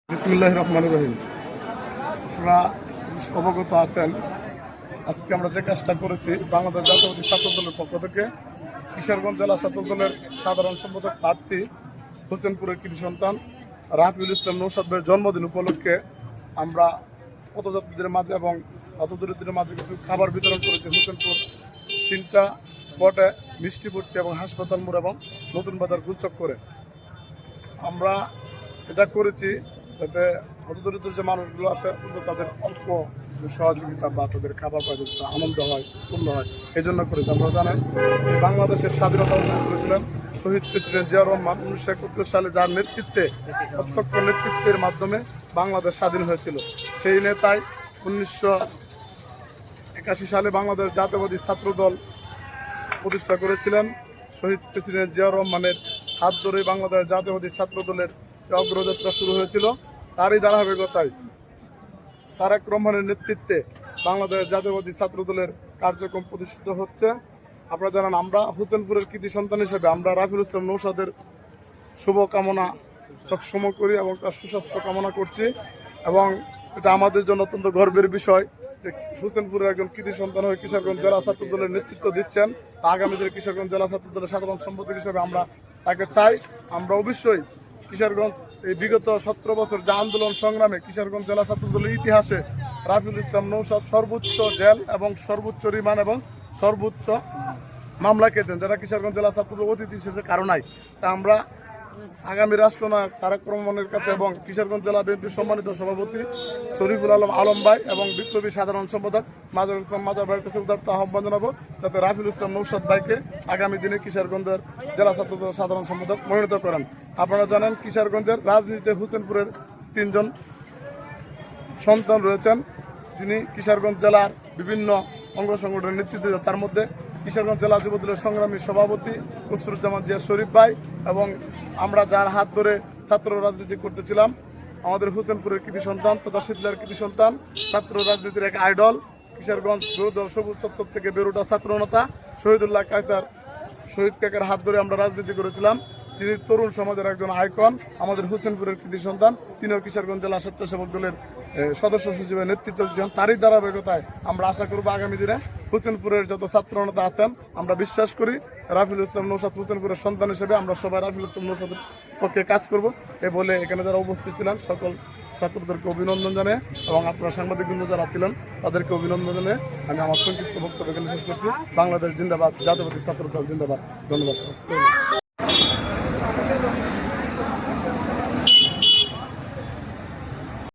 বিসমিল্লাহির রহমানির রহিম। আপনারা অবগত আছেন, আজকে আমরা যে কাজটা করেছি বাংলাদেশ জাতীয়তাবাদী ছাত্র দলের পক্ষ থেকে কিশোরগঞ্জ জেলা ছাত্র দলের সাধারণ সম্পাদক প্রার্থী হোসেনপুরের কৃতি সন্তান রাফিউল ইসলাম নৌসাদ ভাইয়ের জন্মদিন উপলক্ষে আমরা পথযাত্রীদের মাঝে এবং হতদরিদ্রদের মাঝে কিছু খাবার বিতরণ করেছি। হোসেনপুর 3টা স্পটে মিষ্টিপট্টি এবং হাসপাতাল মোড় এবং নতুন বাজার গুলচক করে আমরা এটা করেছি যাতে হতদরিদ্র যে মানুষগুলো আছে তাদের অল্প সহযোগিতা বা তাদের খাবার পাওয়া আনন্দ হয়, পূর্ণ হয়, এই জন্য করেছি। আমরা জানেন বাংলাদেশের স্বাধীনতা অর্জন করেছিলেন শহীদ প্রেসিডেন্ট জিয়াউর রহমান 1971 সালে, যার নেতৃত্বে প্রত্যক্ষ নেতৃত্বের মাধ্যমে বাংলাদেশ স্বাধীন হয়েছিল। সেই নেতাই 1981 সালে বাংলাদেশ জাতীয়তাবাদী ছাত্র দল প্রতিষ্ঠা করেছিলেন। শহীদ প্রেসিডেন্ট জিয়াউর রহমানের হাত ধরে বাংলাদেশ জাতীয়তাবাদী ছাত্র দলের অগ্রযাত্রা শুরু হয়েছিল। তারই ধারাবাহিকতায় তারেক রহমানের নেতৃত্বে বাংলাদেশ জাতীয়তাবাদী ছাত্র দলের কার্যক্রম প্রতিষ্ঠিত হচ্ছে। আপনারা জানেন, আমরা হোসেনপুরের কৃতি সন্তান হিসেবে আমরা রাফিউল ইসলাম নৌসাদের শুভকামনা সবসময় করি এবং তার সুস্বাস্থ্য কামনা করছি। এবং এটা আমাদের জন্য অত্যন্ত গর্বের বিষয় যে হোসেনপুরের একজন কৃতি সন্তান হয়ে কিশোরগঞ্জ জেলা ছাত্র দলের নেতৃত্ব দিচ্ছেন। আগামী দিনে কিশোরগঞ্জ জেলা ছাত্র দলের সাধারণ সম্পাদক হিসেবে আমরা তাকে চাই। আমরা অবশ্যই কিশোরগঞ্জ এই বিগত 17 বছর যে আন্দোলন সংগ্রামে কিশোরগঞ্জ জেলা ছাত্র দলের ইতিহাসে রাফিউল ইসলাম নৌসাদ সর্বোচ্চ জেল এবং সর্বোচ্চ রিমান্ড এবং সর্বোচ্চ মামলা খেয়েছেন, যারা কিশোরগঞ্জ জেলা ছাত্র দল অতিথি শেষে কারণাই। তা আমরা আগামী রাষ্ট্রনায়ক তারেক রহমানের কাছে এবং কিশোরগঞ্জ জেলা বিএনপির সম্মানিত সভাপতি শরীফুল আলম আলম ভাই এবং বিপ্লবী সাধারণ সম্পাদক মাজহারুল ইসলাম মাজার ভাইয়ের কাছে উদারত আহ্বান জানাবো যাতে রাফিউল ইসলাম নৌসাদ ভাইকে আগামী দিনে কিশোরগঞ্জের জেলা ছাত্র দল সাধারণ সম্পাদক মনোনীত করেন। আপনারা জানেন, কিশোরগঞ্জের রাজনীতিতে হোসেনপুরের 3 জন সন্তান রয়েছেন, যিনি কিশোরগঞ্জ জেলার বিভিন্ন অঙ্গ সংগঠনের নেতৃত্ব। তার মধ্যে কিশোরগঞ্জ জেলা যুবদলের সংগ্রামী সভাপতি কসরুজ্জামান জিয়া শরীফ ভাই এবং আমরা যার হাত ধরে ছাত্র রাজনীতি করতেছিলাম, আমাদের হোসেনপুরের কৃতি সন্তান তথা শীতলার কৃতি সন্তান, ছাত্র রাজনীতির এক আইডল, কিশোরগঞ্জ যুবদল সবুজ চত্বর থেকে বের ওঠা ছাত্রনেতা শহীদুল্লাহ কায়সার শহীদ কাকার হাত ধরে আমরা রাজনীতি করেছিলাম। তিনি তরুণ সমাজের একজন আইকন, আমাদের হোসেনপুরের কৃতি সন্তান। তিনিও কিশোরগঞ্জ জেলা স্বেচ্ছাসেবক দলের সদস্য সচিবে নেতৃত্ব দিচ্ছেন। তারই ধারাবাহিকতায় আমরা আশা করব আগামী দিনে হোসেনপুরের যত ছাত্র নেতা আছেন, আমরা বিশ্বাস করি রাফিউল ইসলাম নৌসাদ হোসেনপুরের সন্তান হিসেবে আমরা সবাই রাফিউল ইসলাম নৌসাদের পক্ষে কাজ করব। এ বলে এখানে যারা উপস্থিত ছিলেন সকল ছাত্রদেরকে অভিনন্দন জানিয়ে এবং আপনারা সাংবাদিকবৃন্দ যারা ছিলেন তাদেরকে অভিনন্দন জানিয়ে আমি আমার সংক্ষিপ্ত বক্তব্য এখানে শেষ করছি। বাংলাদেশ জিন্দাবাদ, জাতীয়তাবাদী ছাত্র দল জিন্দাবাদ। ধন্যবাদ।